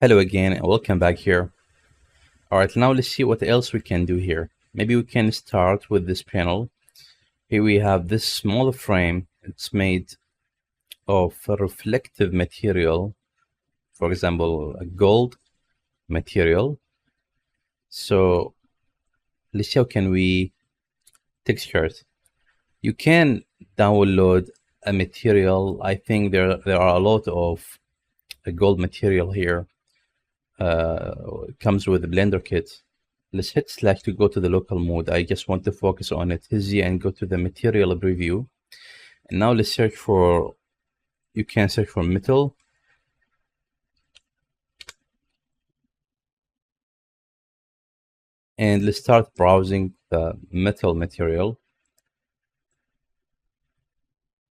Hello again and welcome back here. Alright, now let's see what else we can do here. Maybe we can start with this panel. Here we have this small frame. It's made of a reflective material, for example, a gold material. So let's see how can we texture it. You can download a material. I think there are a lot of gold material here. It comes with a blender kit. Let's hit slash to go to the local mode. I just want to focus on it. Hit Z and go to the material preview. And now let's search for, you can search for metal. And let's start browsing the metal material.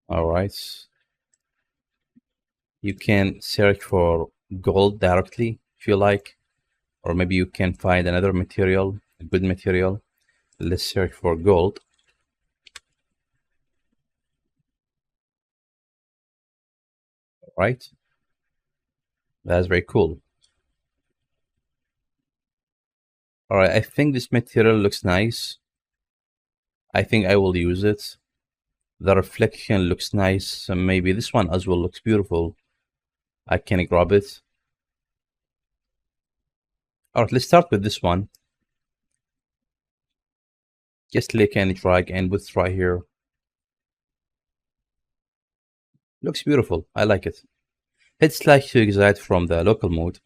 All right. You can search for gold directly if you like, or maybe you can find another material, a good material. Let's search for gold. All right. That's very cool. All right, I think this material looks nice. I think I will use it. The reflection looks nice. So maybe this one as well looks beautiful. I can grab it. All right, let's start with this one. Just click and drag and put right here. Looks beautiful. I like it. Hit slash to exit from the local mode.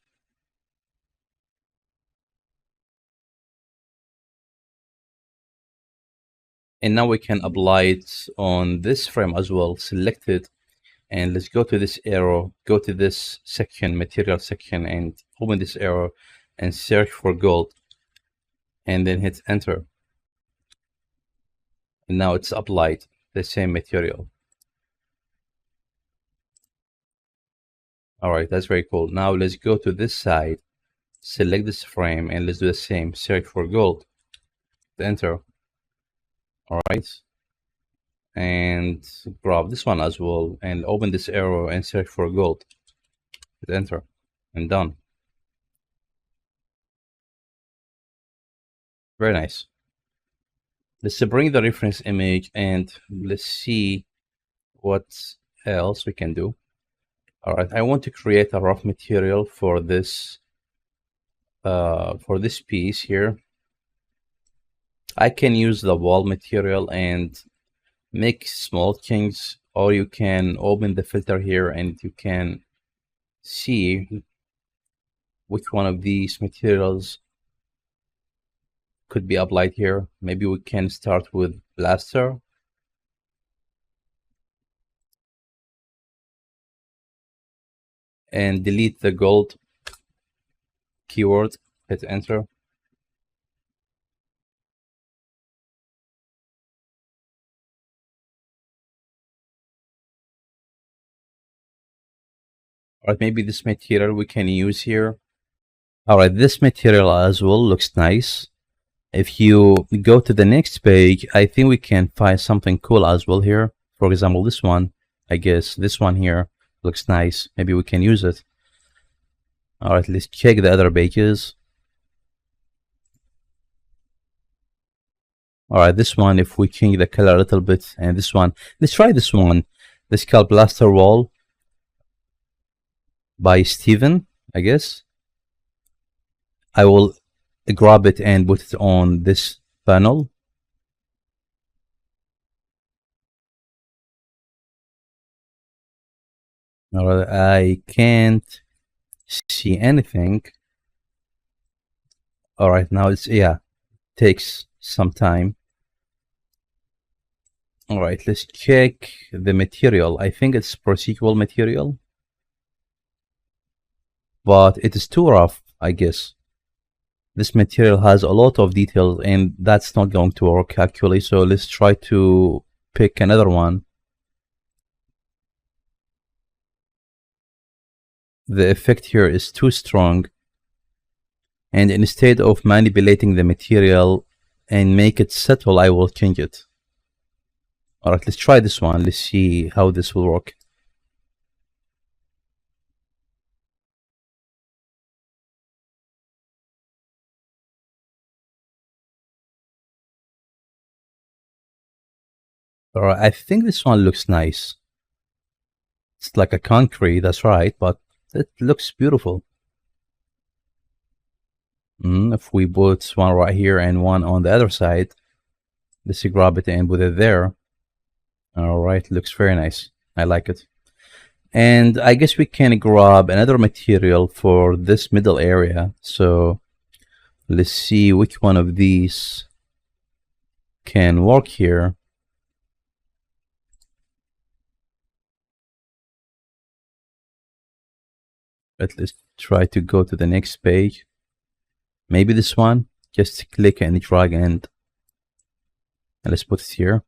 And now we can apply it on this frame as well. Select it and let's go to this arrow, go to this section, material section, and open this arrow and search for gold and then hit enter. And now it's applied the same material. All right, that's very cool. Now let's go to this side, select this frame, and let's do the same. Search for gold, enter. All right, and grab this one as well, and open this arrow and search for gold. Hit enter, and done. Very nice. Let's bring the reference image and let's see what else we can do. All right, I want to create a rough material for this piece here. I can use the wall material and make small changes, or you can open the filter here and you can see which one of these materials could be applied here. Maybe we can start with plaster. And delete the gold keyword, hit enter. Or maybe this material we can use here. All right, this material as well looks nice. If you go to the next page, I think we can find something cool as well here. For example, this one, I guess this one here looks nice. Maybe we can use it. All right, let's check the other pages. All right, this one, if we change the color a little bit, and this one, let's try this one. This called Plaster Wall by Steven, I guess. I will grab it and put it on this panel. All right, I can't see anything. All right, now it's, yeah, takes some time. All right, let's check the material. I think it's procedural material, but it is too rough, I guess. This material has a lot of details and that's not going to work actually. So let's try to pick another one. The effect here is too strong. And instead of manipulating the material and make it settle, I will change it. All right, let's try this one. Let's see how this will work. All right, I think this one looks nice. It's like a concrete, that's right, but it looks beautiful. If we put one right here and one on the other side, let's grab it and put it there. All right, looks very nice. I like it. And I guess we can grab another material for this middle area. So let's see which one of these can work here. But let's try to go to the next page. Maybe this one. Just click and drag and let's put it here.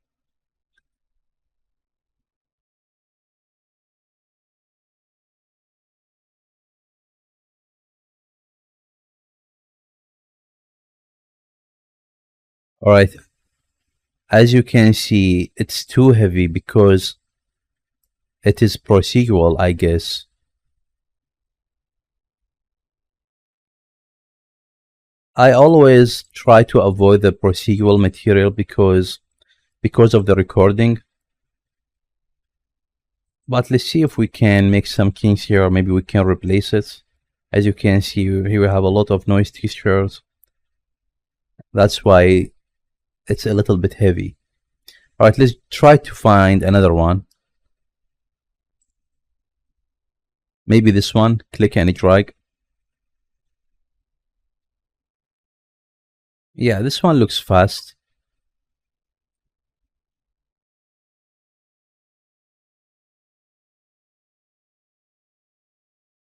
All right. As you can see, it's too heavy because it is procedural, I guess. I always try to avoid the procedural material because of the recording. But let's see if we can make some kinks here, or maybe we can replace it. As you can see, here we have a lot of noise textures. That's why it's a little bit heavy. All right, let's try to find another one. Maybe this one. Click and drag. Yeah, this one looks fast.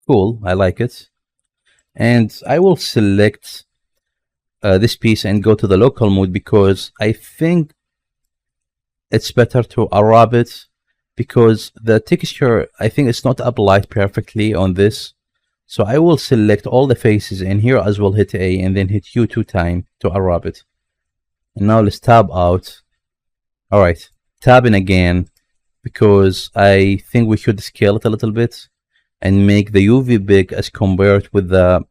Cool, I like it. And I will select this piece and go to the local mode because I think it's better to unwrap it because the texture, I think it's not applied perfectly on this. So I will select all the faces and here as well hit A and then hit U 2 times to unwrap it. And now let's tab out. All right, tab in again because I think we should scale it a little bit and make the UV big as compared with the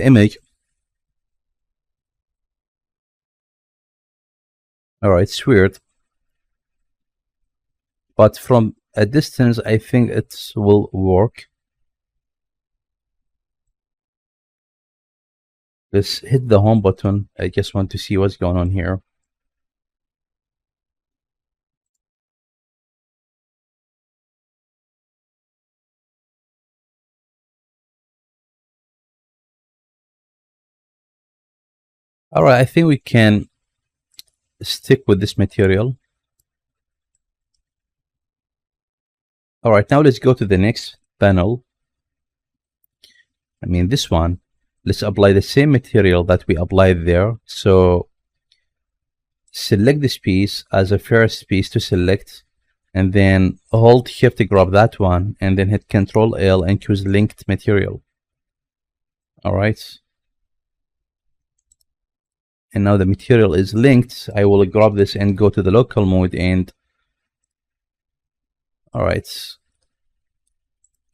image. All right, it's weird, but from a distance, I think it will work. Let's hit the home button. I just want to see what's going on here. All right, I think we can stick with this material. All right, now let's go to the next panel. I mean, this one. Let's apply the same material that we applied there. So select this piece as a first piece to select, and then hold shift to grab that one, and then hit Control L and choose linked material. All right. And now the material is linked. I will grab this and go to the local mode and all right.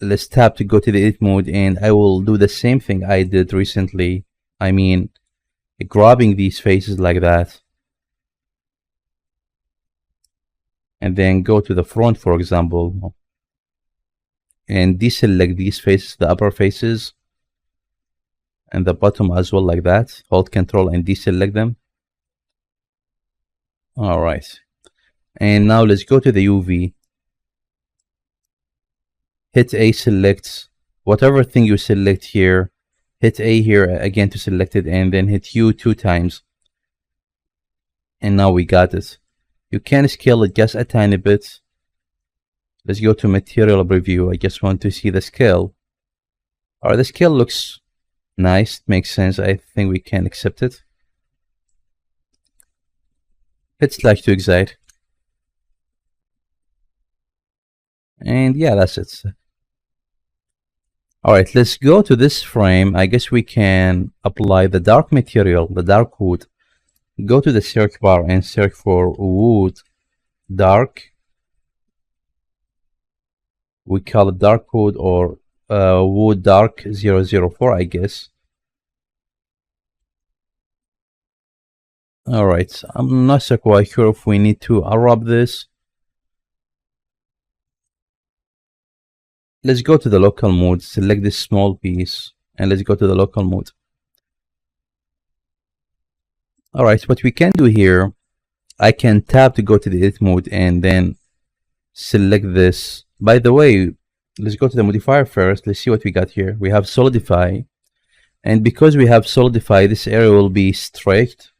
Let's tap to go to the edit mode and I will do the same thing I did recently. I mean, grabbing these faces like that. And then go to the front, for example, and deselect these faces, the upper faces, and the bottom as well like that. Hold Control and deselect them. All right. And now let's go to the UV. Hit A, select whatever thing you select here. Hit A here again to select it, and then hit U 2 times. And now we got it. You can scale it just a tiny bit. Let's go to material preview. I just want to see the scale. All right, the scale looks nice. It makes sense. I think we can accept it. Hit slash to excite. And yeah, that's it. All right, let's go to this frame. I guess we can apply the dark material, the dark wood. Go to the search bar and search for wood dark. We call it dark wood or wood dark 004, I guess. All right, I'm not so quite sure if we need to unwrap this. Let's go to the local mode, select this small piece, and let's go to the local mode. All right, what we can do here, I can tap to go to the edit mode and then select this. By the way, let's go to the modifier first. Let's see what we got here. We have solidify, and because we have solidify, this area will be stretched.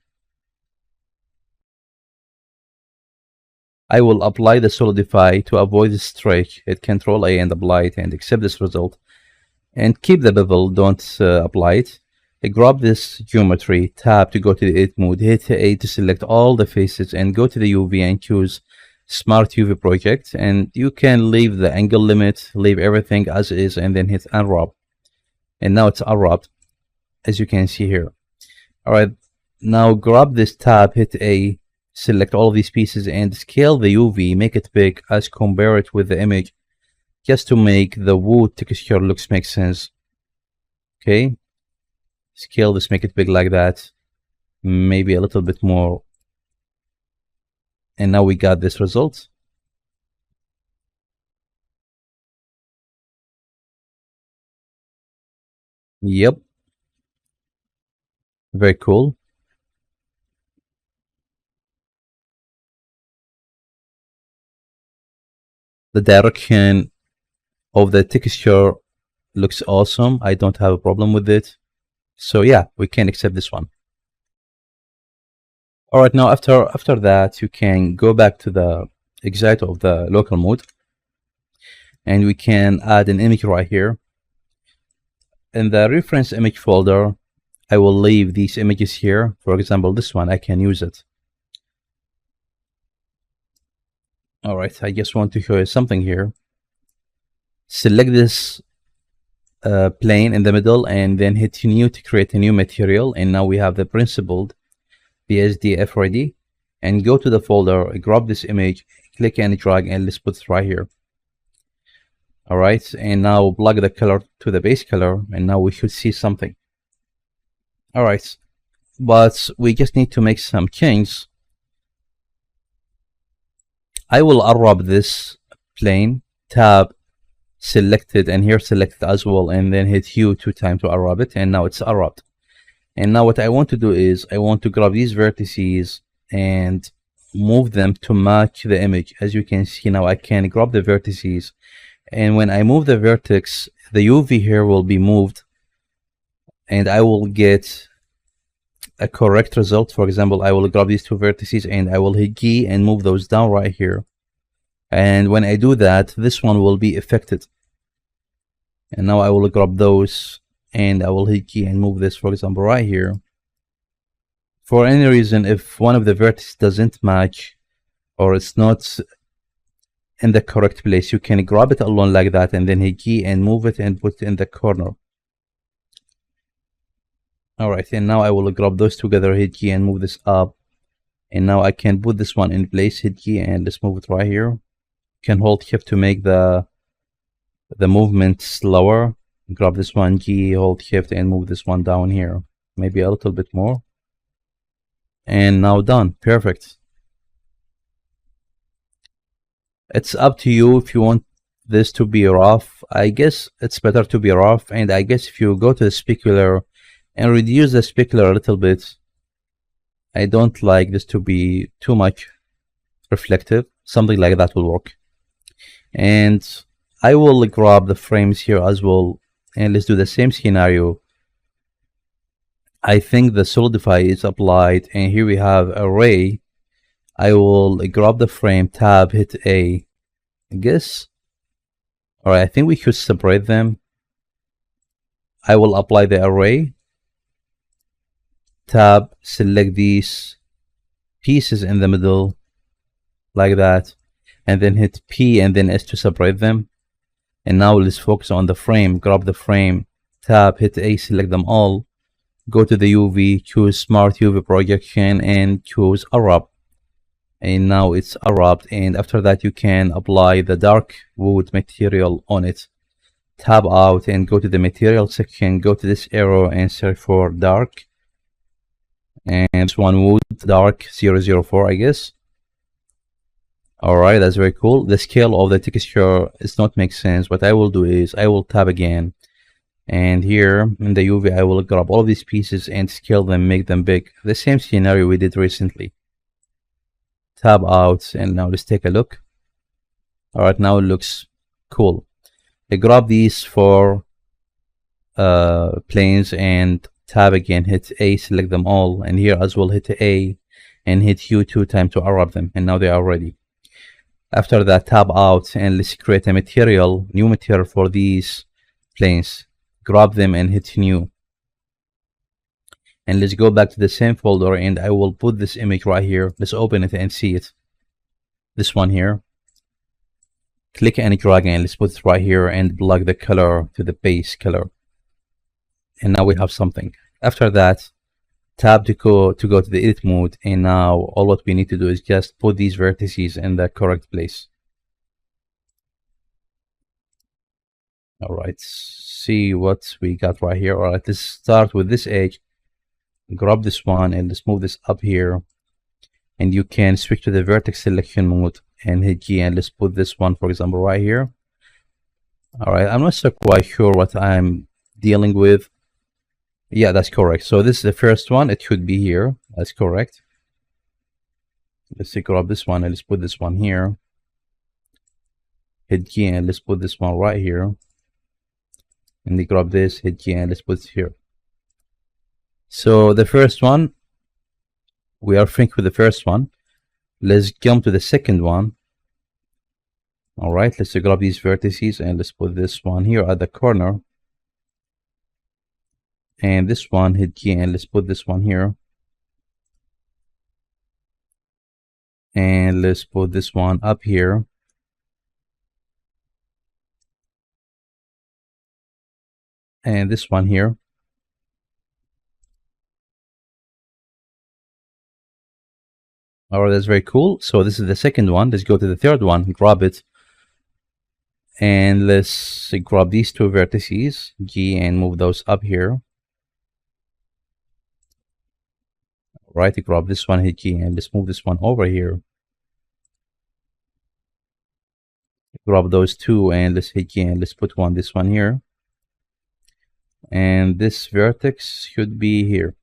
I will apply the solidify to avoid the stretch. Hit Control A and apply it and accept this result. And keep the bevel, don't apply it. Grab this geometry, tap to go to the edit mode, hit A to select all the faces and go to the UV and choose Smart UV Project. And you can leave the angle limit, leave everything as is, and then hit unwrap. And now it's unwrapped, as you can see here. All right, now grab this tab, hit A, select all of these pieces and scale the UV, make it big as compare it with the image, just to make the wood texture looks make sense. Okay, scale this, make it big like that, maybe a little bit more, and now we got this result. Yep, very cool. The direction of the texture looks awesome. I don't have a problem with it. So yeah, we can accept this one. All right, now after that, you can go back to the exit of the local mode, and we can add an image right here. In the reference image folder, I will leave these images here. For example, this one, I can use it. All right, I just want to show you something here. Select this plane in the middle and then hit new to create a new material. And now we have the principled BSDF ready. And go to the folder, grab this image, click and drag, and let's put it right here. All right, and now plug the color to the base color, and now we should see something. All right, but we just need to make some changes. I will unwrap this plane, tab, selected, and here selected as well, and then hit U 2 times to unwrap it, and now it's unwrapped. And now what I want to do is I want to grab these vertices and move them to match the image. As you can see now, I can grab the vertices, and when I move the vertex, the UV here will be moved, and I will get a correct result. For example, I will grab these two vertices and I will hit G and move those down right here. And when I do that, this one will be affected. And now I will grab those and I will hit G and move this, for example, right here. For any reason, if one of the vertices doesn't match or it's not in the correct place, you can grab it alone like that and then hit G and move it and put it in the corner. All right, and now I will grab those together, hit G and move this up. And now I can put this one in place, hit G and let's move it right here. You can hold shift to make the movement slower. Grab this one, G, hold shift and move this one down here. Maybe a little bit more. And now done, perfect. It's up to you if you want this to be rough. I guess it's better to be rough, and I guess if you go to the specular and reduce the specular a little bit, I don't like this to be too much reflective. Something like that will work. And I will grab the frames here as well, and let's do the same scenario. I think the solidify is applied, and here we have array. I will grab the frame, tab, hit A, I guess. All right, I think we should separate them. I will apply the array, tab, select these pieces in the middle like that, and then hit P and then S to separate them. And now let's focus on the frame. Grab the frame, tab, hit A, select them all, go to the UV, choose Smart UV Projection and choose Unwrap. And now it's unwrapped, and after that you can apply the dark wood material on it. Tab out and go to the material section, go to this arrow and search for dark, And this one wood dark 004, I guess. Alright, that's very cool. The scale of the texture does not make sense. What I will do is I will tab again, and here in the UV I will grab all of these pieces and scale them, make them big. The same scenario we did recently. Tab out, and now let's take a look. Alright, now it looks cool. I grab these four planes and tab again, hit A, select them all, and here as well hit A and hit U 2 times to unwrap them, and now they are ready. After that, tab out and let's create a material, new material for these planes. Grab them and hit new. And let's go back to the same folder, and I will put this image right here. Let's open it and see it. This one here. Click and drag, and let's put it right here and plug the color to the base color. And now we have something. After that, tab to go to the edit mode, and now all what we need to do is just put these vertices in the correct place. All right, see what we got right here. All right, let's start with this edge. Grab this one and let's move this up here, and you can switch to the vertex selection mode and hit G, and let's put this one, for example, right here. All right, I'm not so quite sure what I'm dealing with. Yeah, that's correct. So this is the first one. It should be here. That's correct. Let's grab this one and let's put this one here. Hit G and let's put this one right here. And then grab this, hit G and let's put it here. So the first one, we are finished with the first one. Let's jump to the second one. All right, let's grab these vertices and let's put this one here at the corner. And this one, hit G and let's put this one here. And let's put this one up here. And this one here. Alright, that's very cool. So this is the second one. Let's go to the third one, grab it. And let's grab these two vertices, G, and move those up here. Right, grab this one, hit G, and let's move this one over here. Grab those two and let's hit G and let's put this one here. And this vertex should be here.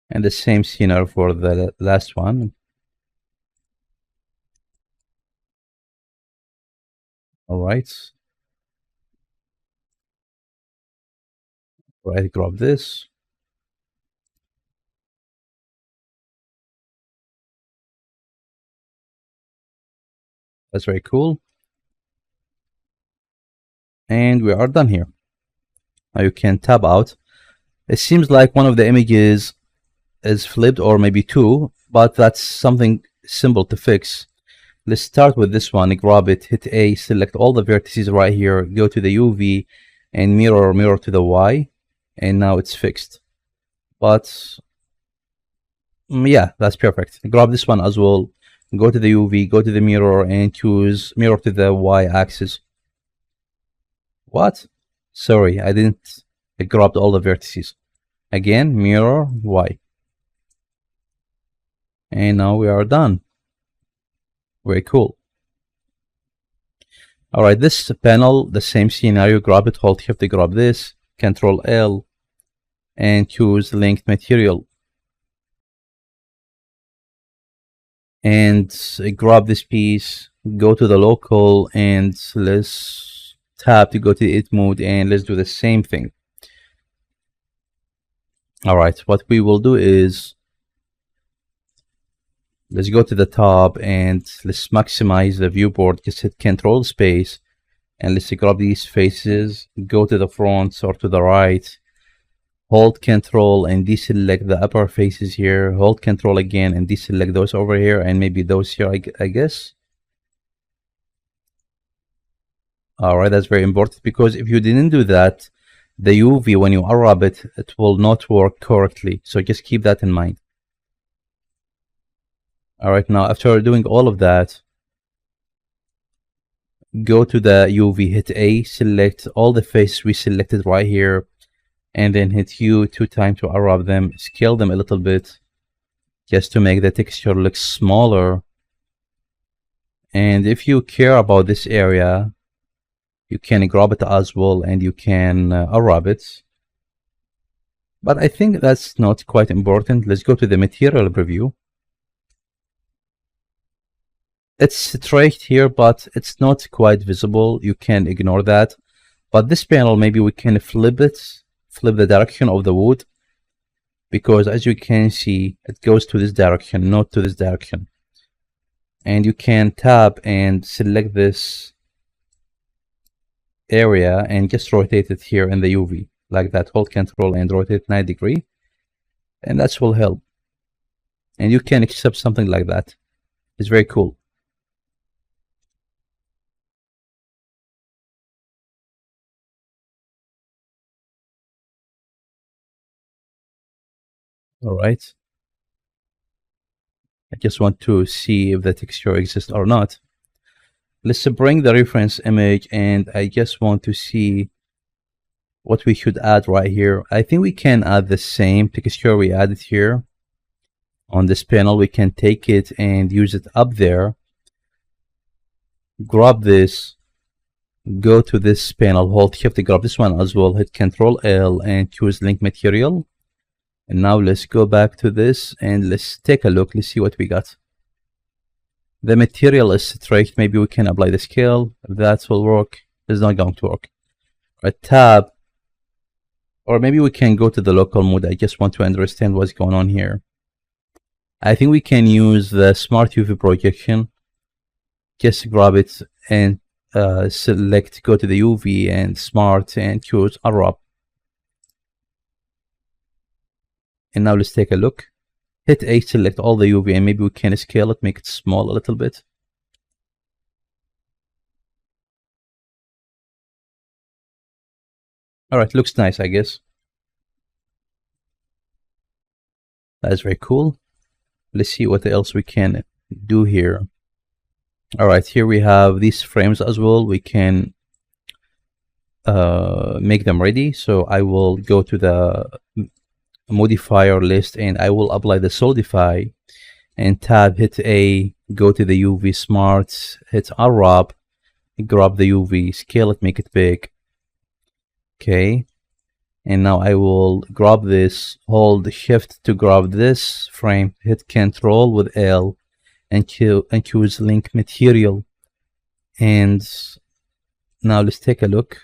And the same scenario for the last one. All right. Right, grab this. That's very cool. And we are done here. Now you can tab out. It seems like one of the images is flipped, or maybe two, but that's something simple to fix. Let's start with this one. Grab it, hit A, select all the vertices right here, go to the UV and mirror to the Y, and now it's fixed. But yeah, that's perfect. Grab this one as well, go to the UV, go to the mirror and choose mirror to the Y axis. What? Sorry, I didn't grab all the vertices. Again, mirror Y. And now we are done. Very cool. All right, this panel, the same scenario. Grab it, hold shift to grab this, Control L, and choose linked material. And grab this piece, go to the local, and let's tab to go to the edit mode, and let's do the same thing. All right, what we will do is let's go to the top and let's maximize the viewport. Just hit Control Space and let's grab these faces, go to the front or to the right, hold Control and deselect the upper faces here, hold Control again and deselect those over here and maybe those here, I guess. All right, that's very important, because if you didn't do that, the UV, when you unwrap it, it will not work correctly. So just keep that in mind. All right, now after doing all of that, go to the UV, hit A, select all the faces we selected right here, and then hit U 2 times to unwrap them, scale them a little bit just to make the texture look smaller. And if you care about this area, you can grab it as well and you can unwrap it. But I think that's not quite important. Let's go to the material preview. It's straight here, but it's not quite visible. You can ignore that. But this panel, maybe we can flip it, flip the direction of the wood, because as you can see, it goes to this direction, not to this direction. And you can tap and select this area and just rotate it here in the UV like that. Hold Control and rotate 90 degrees, and that will help. And you can accept something like that. It's very cool. All right. I just want to see if the texture exists or not. Let's bring the reference image, and I just want to see what we should add right here. I think we can add the same texture we added here on this panel. We can take it and use it up there. Grab this, go to this panel, hold Shift to grab this one as well, hit Control L and choose Link Material. And now let's go back to this and let's take a look. Let's see what we got. The material is straight. Maybe we can apply the scale. If that will work, it's not going to work. A tab, or maybe we can go to the local mode. I just want to understand what's going on here. I think we can use the Smart UV projection. Just grab it and select, go to the UV and Smart and choose Unwrap. And now let's take a look. Hit A, select all the UV, and maybe we can scale it, make it small a little bit. All right, looks nice, I guess. That's very cool. Let's see what else we can do here. All right, here we have these frames as well. We can make them ready. So I will go to the modifier list and I will apply the solidify and tab, hit A, go to the UV Smart, hit Unwrap, grab the UV, scale it, make it big. Okay, and now I will grab this, hold Shift to grab this frame, hit Control with L and choose Link Material. And now let's take a look.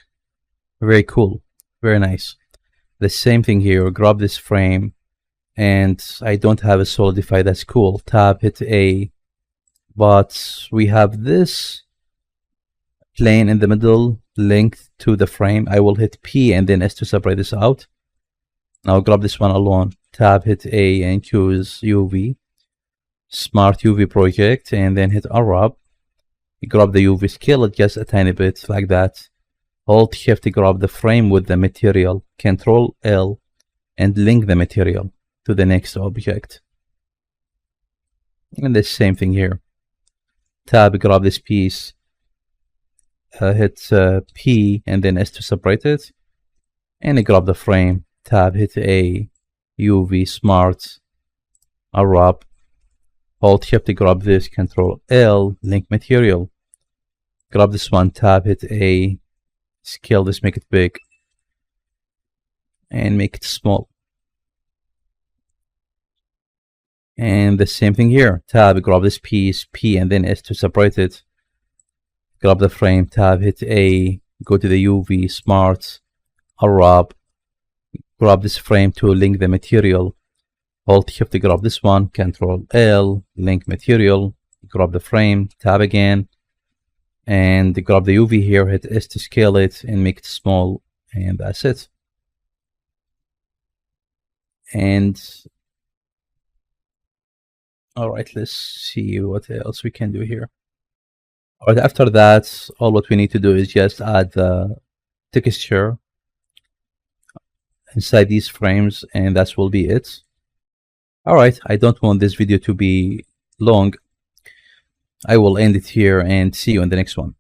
Very cool, very nice. The same thing here, grab this frame, and I don't have a solidify. That's cool. Tab, hit A, but we have this plane in the middle linked to the frame. I will hit P and then S to separate this out. Now grab this one alone, tab, hit A and choose UV, Smart UV project, and then hit Unwrap. Grab the UV, scale it just a tiny bit like that. Hold Shift to grab the frame with the material, Control L, and link the material to the next object. And the same thing here. Tab, grab this piece, hit P and then S to separate it, and grab the frame. Tab, hit A, UV, Smart, Unwrap. Hold Shift to grab this, Control L, link material. Grab this one, tab, hit A, scale this, make it big, and make it small. And the same thing here. Tab, grab this piece, P and then S to separate it. Grab the frame, tab, hit A, go to the UV, Smart, Unwrap. Grab this frame to link the material. Hold Shift to grab this one, Control L, link material. Grab the frame, tab again, and grab the UV here, hit S to scale it and make it small, and that's it. And all right, let's see what else we can do here. All right, after that, all what we need to do is just add the texture inside these frames, and that will be it. All right, I don't want this video to be long. I will end it here and see you in the next one.